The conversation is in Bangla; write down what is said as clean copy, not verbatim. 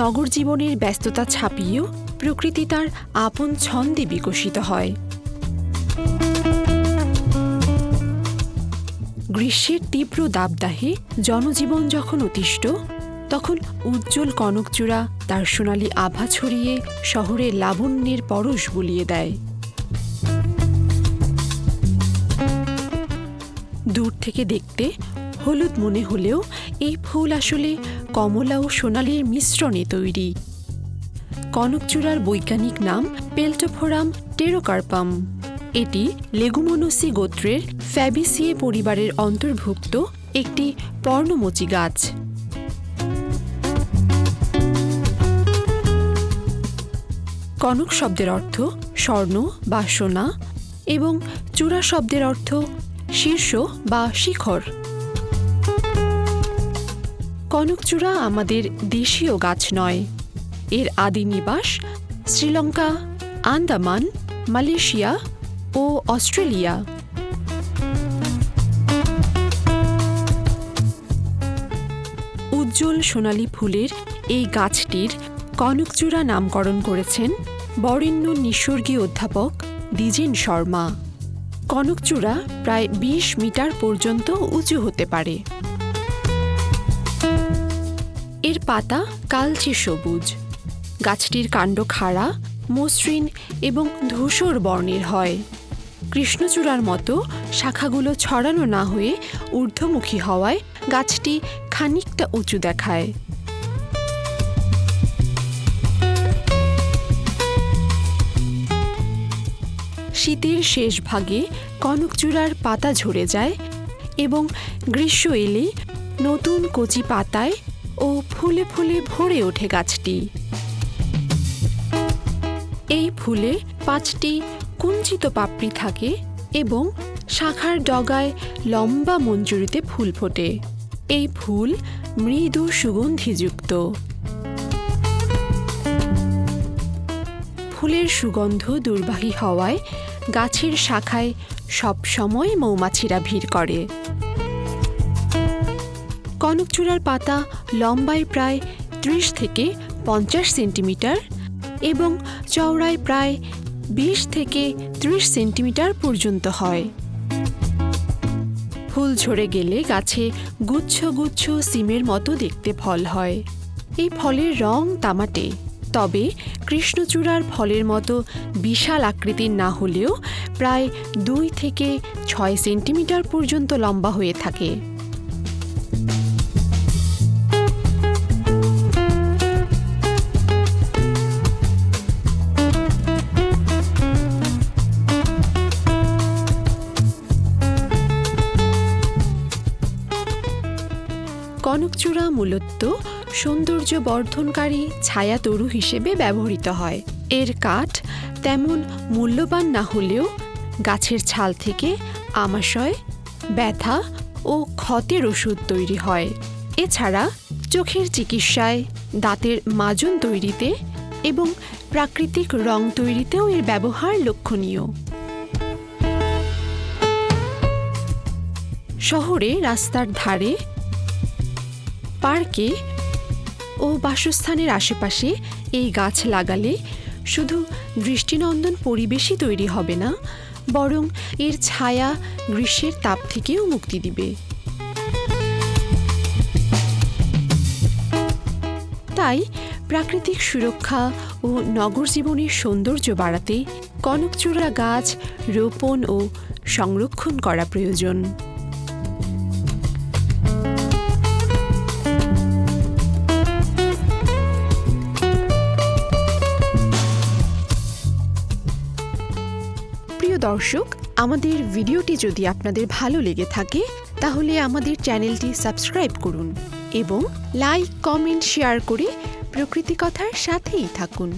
নগর জীবনের ব্যস্ততা ছাপিয়েও প্রকৃতি তার আপন ছন্দে বিকশিত হয়। গ্রীষ্মের তীব্র দাবদাহে জনজীবন যখন অতিষ্ঠ, তখন উজ্জ্বল কনকচূড়া তার সোনালি আভা ছড়িয়ে শহরের লাবণ্যের পরশ বুলিয়ে দেয়। দূর থেকে দেখতে হলুদ মনে হলেও এই ফুল আসলে কমলা ও সোনালির মিশ্রণে তৈরি। কনকচূড়ার বৈজ্ঞানিক নাম পেল্টোফোরাম টেরোকার্পাম। এটি লেগুমিনোসি গোত্রের ফ্যাবিসিয়ে পরিবারের অন্তর্ভুক্ত একটি পর্ণমোচী গাছ। কনক শব্দের অর্থ স্বর্ণ বা সোনা এবং চূড়া শব্দের অর্থ শীর্ষ বা শিখর। কনকচূড়া আমাদের দেশীয় গাছ নয়। এর আদি নিবাস শ্রীলঙ্কা, আন্দামান, মালয়েশিয়া ও অস্ট্রেলিয়া। উজ্জ্বল সোনালী ফুলের এই গাছটির কনকচূড়া নামকরণ করেছেন বরেণ্য নিসর্গী অধ্যাপক দ্বিজেন শর্মা। কনকচূড়া প্রায় ২০ মিটার পর্যন্ত উঁচু হতে পারে। এর পাতা কালচে সবুজ। গাছটির কাণ্ড খাড়া, মসৃণ এবং ধূসর বর্ণের হয়। কৃষ্ণচূড়ার মতো শাখাগুলো ছড়ানো না হয়ে ঊর্ধ্বমুখী হওয়ায় গাছটি খানিকটা উঁচু দেখায়। শীতের শেষ ভাগে কনকচূড়ার পাতা ঝরে যায় এবং গ্রীষ্ম এলে নতুন কচি পাতায় ও ফুলে ফুলে ভরে ওঠে গাছটি। এই ফুলে ৫টি কুঞ্চিত পাপড়ি থাকে এবং শাখার ডগায় লম্বা মঞ্জুরিতে ফুল ফোটে। এই ফুল মৃদু সুগন্ধিযুক্ত। ফুলের সুগন্ধ দুর্বাহী হওয়ায় গাছের শাখায় সবসময় মৌমাছিরা ভিড় করে। কনকচূড়ার পাতা লম্বায় প্রায় ৩০ থেকে ৫০ সেন্টিমিটার এবং চওড়ায় প্রায় ২০ থেকে ৩০ সেন্টিমিটার পর্যন্ত হয়। ফুল ঝরে গেলে গাছে গুচ্ছ গুচ্ছ সিমের মতো দেখতে ফল হয়। এই ফলের রং তামাটে, তবে কৃষ্ণচূড়ার ফলের মতো বিশাল আকৃতির না হলেও প্রায় ২ থেকে ৬ সেন্টিমিটার পর্যন্ত লম্বা হয়ে থাকে। কনকচূড়া মূলত সৌন্দর্য বর্ধনকারী ছায়া তরু হিসেবে ব্যবহৃত হয়। এর কাঠ তেমন মূল্যবান না হলেও গাছের ছাল থেকে আমাশয়, ব্যথা ও ক্ষতের ওষুধ তৈরি হয়। এছাড়া চোখের চিকিৎসায়, দাঁতের মাজন তৈরিতে এবং প্রাকৃতিক রং তৈরিতেও এর ব্যবহার লক্ষণীয়। শহরে রাস্তার ধারে, পার্কে ও বাসস্থানের আশেপাশে এই গাছ লাগালে শুধু দৃষ্টিনন্দন পরিবেশই তৈরি হবে না, বরং এর ছায়া গ্রীষ্মের তাপ থেকেও মুক্তি দিবে। তাই প্রাকৃতিক সুরক্ষা ও নগর জীবনের সৌন্দর্য বাড়াতে কনকচূড়া গাছ রোপণ ও সংরক্ষণ করা প্রয়োজন। দর্শক, আমাদের ভিডিওটি যদি আপনাদের ভালো লেগে থাকে তাহলে আমাদের চ্যানেলটি সাবস্ক্রাইব করুন এবং লাইক, কমেন্ট, শেয়ার করে প্রকৃতি কথার সাথেই থাকুন।